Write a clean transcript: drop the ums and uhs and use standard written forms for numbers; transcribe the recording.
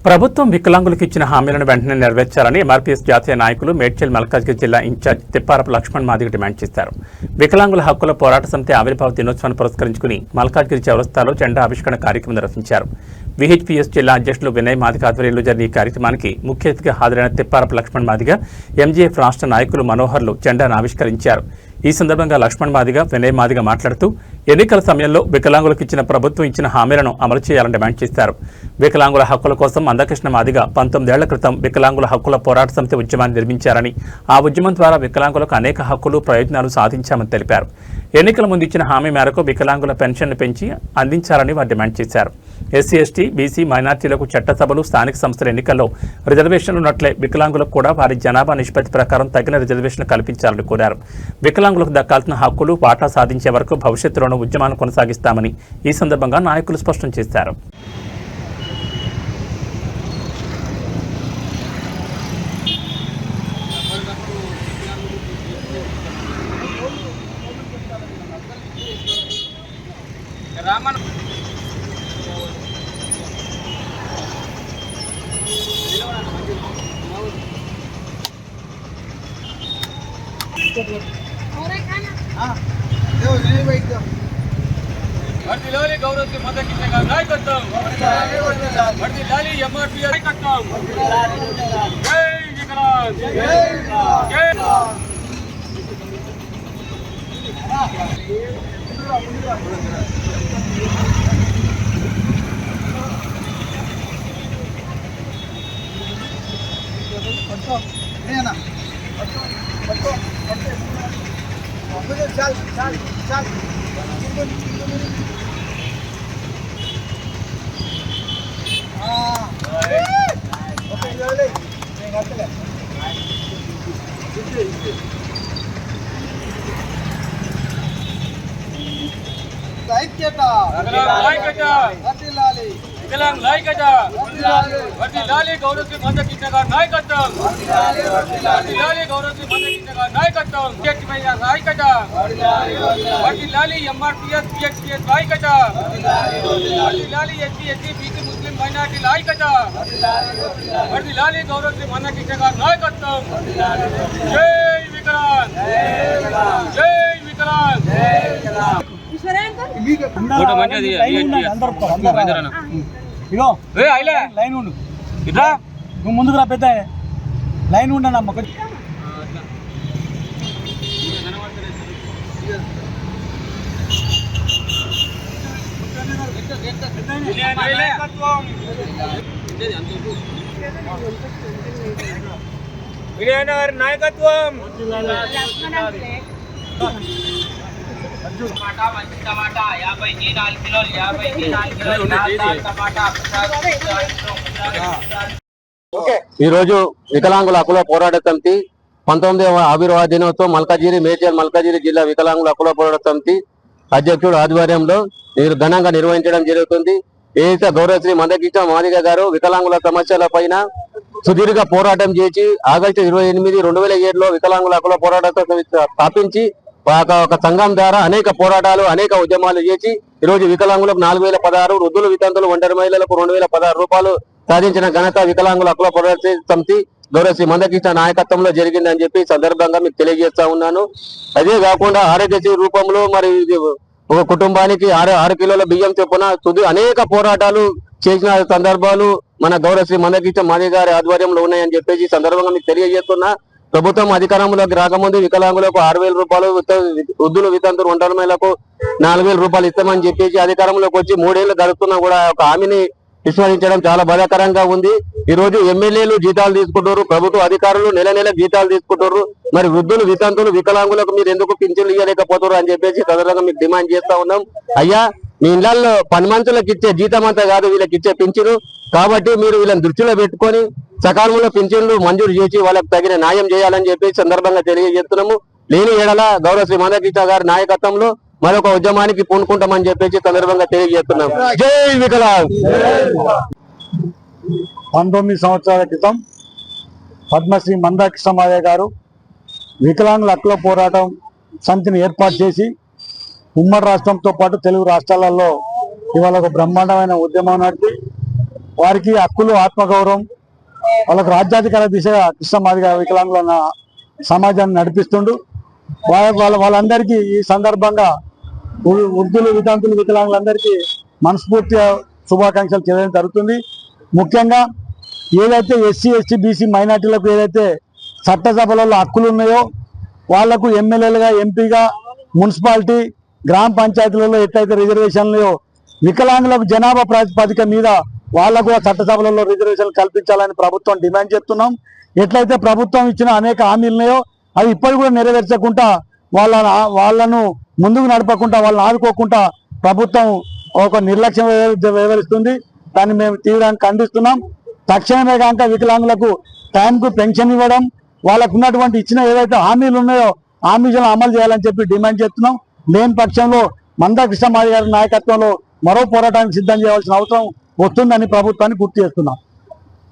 ప్రభుత్వం వికలాంగులకు ఇచ్చిన హామీలను వెంటనే నెరవేర్చాలని ఎంఆర్పీఎస్ జాతీయ నాయకులు మేడ్చల్ మల్కాజ్గిరి జిల్లా ఇన్ఛార్జ్ తిప్పారపు లక్ష్మణ్ మాదిగ డిమాండ్ చేశారు. వికలాంగుల హక్కుల పోరాట సమితి ఆవిర్భావ దినోత్సవాన్ని పురస్కరించుకుని మల్కాజ్గిరి చౌరస్తాలో జెండా ఆవిష్కరణ కార్యక్రమం నిర్వహించారు. విహెచ్పీఎస్ జిల్లా అధ్యక్షులు వినయ్ మాదిగ ఆధ్వర్యంలో జరిగిన ఈ కార్యక్రమానికి ముఖ్య అతిథిగా హాజరైన తిప్పారపు లక్ష్మణ్ మాదిగ, ఎంజీఎఫ్ రాష్ట్ర నాయకులు మనోహర్లు జెండాను ఆవిష్కరించారు. ఈ సందర్భంగా లక్ష్మణ్ మాదిగ, వినయ్ మాదిగ మాట్లాడుతూ ఎన్నికల సమయంలో వికలాంగులకు ఇచ్చిన ప్రభుత్వం ఇచ్చిన హామీలను అమలు చేయాలని డిమాండ్ చేశారు. వికలాంగుల హక్కుల కోసం మందకృష్ణ మాదిగ 19 ఏళ్ల క్రితం వికలాంగుల హక్కుల పోరాట సమితి ఉద్యమాన్ని నిర్మించారని, ఆ ఉద్యమం ద్వారా వికలాంగులకు అనేక హక్కులు, ప్రయోజనాలు సాధించామని తెలిపారు. ఎన్నికల ముందు ఇచ్చిన హామీ మేరకు వికలాంగుల పెన్షన్ను పెంచి అందించాలని వారు డిమాండ్ చేశారు. ఎస్సీ, ఎస్టీ, బీసీ, మైనార్టీలకు చట్టసభలు, స్థానిక సంస్థల ఎన్నికల్లో రిజర్వేషన్లు ఉన్నట్లే వికలాంగులకు కూడా వారి జనాభా నిష్పత్తి ప్రకారం తగిన రిజర్వేషన్ కల్పించాలని కోరారు. వికలాంగులకు దక్కాల్సిన హక్కులు, వాటా సాధించే వరకు భవిష్యత్తులోనూ ఉద్యమాన్ని కొనసాగిస్తామని ఈ సందర్భంగా నాయకులు స్పష్టం చేశారు. वर्दिलाली गौरव की मदद की जगह नहीं करता वर्दिलाली एमआरपीएस नहीं करता जय विकलांग जय चल चल चल वर्दिलाली गौरव की मदद की जगह नहीं करता वर्दिलाली गौरव की मदद की जगह नहीं करता नहीं करता वर्दिलाली एमआरपीएस पीएचपीएस नहीं करता वर्दिलाली SC ST BC Muslim minority नहीं करता वर्दिलाली गौरव की मदद की जगह नहीं करता जय विकलांग जय विकलांग फोटो मंచిది ఇగో ఏ ఐలే లైన్ ఉండు ఇట్లా నువ్వు ముందుకు రా పెద్ద లైన్ ఉండనా అమ్మ విజయనగర్ నాయకత్వం टमाटा 54 किलो 54 किलो टमाटा ఈ రోజు వికలాంగుల హక్కుల పోరాట సమితి 19వ ఆవిర్భావ దినోత్సవం మేడ్చల్ మల్కాజిగిరి జిల్లా వికలాంగుల హక్కుల పోరాట సమితి అధ్యక్షుడు ఆధ్వర్యంలో ఘనంగా నిర్వహించడం జరుగుతుంది. ఏదైతే గౌరవశ్రీ మందకృష్ణ మాదిగ గారు వికలాంగుల సమస్యల పైన సుదీర్ఘ పోరాటం చేసి ఆగస్టు 28, 2007లో వికలాంగుల హక్కుల పోరాట సమితి స్థాపించి ఒక సంఘం ద్వారా అనేక పోరాటాలు, అనేక ఉద్యమాలు చేసి ఈరోజు వికలాంగులకు 4016, వృద్ధులు, వితంతులు, ఒంటరి మహిళలకు 2016 రూపాయలు సాధించిన ఘనత వికలాంగుల హక్కుల పోరాట సమితి గౌరవశ్రీ మందకృష్ణ నాయకత్వంలో జరిగిందని చెప్పి సందర్భంగా మీకు తెలియజేస్తా ఉన్నాను. అదే కాకుండా ఆరోగ్యశ్రీ రూపంలో మరి ఒక కుటుంబానికి 6 కిలోల బియ్యం చొప్పున అనేక పోరాటాలు చేసిన సందర్భాలు మన గౌరవశ్రీ మందకృష్ణ మాదిగ గారి ఆధ్వర్యంలో ఉన్నాయని చెప్పేసి సందర్భంగా మీకు తెలియజేస్తున్నా. ప్రభుత్వం అధికారంలోకి రాకముందు వికలాంగులకు 6000 రూపాయలు, వృద్ధులు, వితంతులు, ఒంటరి మహిళలకు 4000 రూపాయలు ఇస్తామని చెప్పేసి అధికారంలోకి వచ్చి 3 ఏళ్లు గడుస్తున్నా కూడా ఒక హామీని విస్మరించడం చాలా బాధాకరంగా ఉంది. ఈ రోజు ఎమ్మెల్యేలు జీతాలు తీసుకుంటారు, ప్రభుత్వ అధికారులు నెల జీతాలు తీసుకుంటారు. మరి వృద్ధులు, వితంతులు, వికలాంగులకు మీరు ఎందుకు పింఛన్లు ఇవ్వలేకపోతారు అని చెప్పేసి సందర్భంగా మీకు డిమాండ్ చేస్తా ఉన్నాం. అయ్యా, మీ ఇళ్లలో పని మనుషులకు ఇచ్చే జీతం అంతా కాదు వీళ్ళకి ఇచ్చే పింఛను. కాబట్టి మీరు వీళ్ళని దృష్టిలో పెట్టుకొని సకాలంలో పింఛన్లు మంజూరు చేసి వాళ్ళకి తగిన న్యాయం చేయాలని చెప్పి సందర్భంగా తెలియజేస్తున్నాము. లేని ఏడల గౌరవ శ్రీ మందకృష్ణ గారి నాయకత్వంలో మరొక ఉద్యమానికి పూనుకుంటామని చెప్పేసి సందర్భంగా తెలియజేస్తున్నాం. జై వికలాంగ్. 19 సంవత్సరాల క్రితం పద్మశ్రీ మందకృష్ణ మాదిగ గారు వికలాంగుల హక్కుల పోరాటం సమితిని ఏర్పాటు చేసి ఉమ్మడి రాష్ట్రంతో పాటు తెలుగు రాష్ట్రాలలో ఇవాళ ఒక బ్రహ్మాండమైన ఉద్యమం నడిపి వారికి హక్కులు, ఆత్మగౌరవం, వాళ్ళకు రాజ్యాధికార దిశగా కృష్ణమాదిగ వికలాంగుల సమాజాన్ని నడిపిస్తుండు. వాళ్ళందరికీ ఈ సందర్భంగా వృద్ధులు, వితంతులు, వికలాంగులందరికీ మనస్ఫూర్తిగా శుభాకాంక్షలు తెలియడం జరుగుతుంది. ముఖ్యంగా ఏదైతే ఎస్సీ, ఎస్టీ, బీసీ మైనార్టీలకు ఏదైతే చట్టసభలలో హక్కులు ఉన్నాయో వాళ్లకు ఎమ్మెల్యేలుగా, ఎంపీగా, మున్సిపాలిటీ, గ్రామ పంచాయతీలలో ఎట్లయితే రిజర్వేషన్లు వికలాంగులకు జనాభా ప్రాతిపదిక మీద వాళ్లకు కూడా చట్టసభలలో రిజర్వేషన్లు కల్పించాలని ప్రభుత్వం డిమాండ్ చేస్తున్నాం. ఎట్లయితే ప్రభుత్వం ఇచ్చిన అనేక హామీలు ఉన్నాయో అవి ఇప్పటి కూడా నెరవేర్చకుండా వాళ్ళను ముందుకు నడపకుండా వాళ్ళని ఆదుకోకుండా ప్రభుత్వం ఒక నిర్లక్ష్యం వ్యవహరిస్తుంది. దాన్ని మేము తీవ్రంగా ఖండిస్తున్నాం. తక్షణమే కాక వికలాంగులకు టైంకు పెన్షన్ ఇవ్వడం, వాళ్ళకు ఉన్నటువంటి ఇచ్చిన ఏదైతే హామీలు ఉన్నాయో హామీలను అమలు చేయాలని చెప్పి డిమాండ్ చేస్తున్నాం. లేని పక్షంలో మందా కృష్ణమాదిగ గారి నాయకత్వంలో మరో పోరాటానికి సిద్ధం చేయాల్సిన అవసరం వస్తుందని ప్రభుత్వాన్ని గుర్తు చేస్తున్నాం.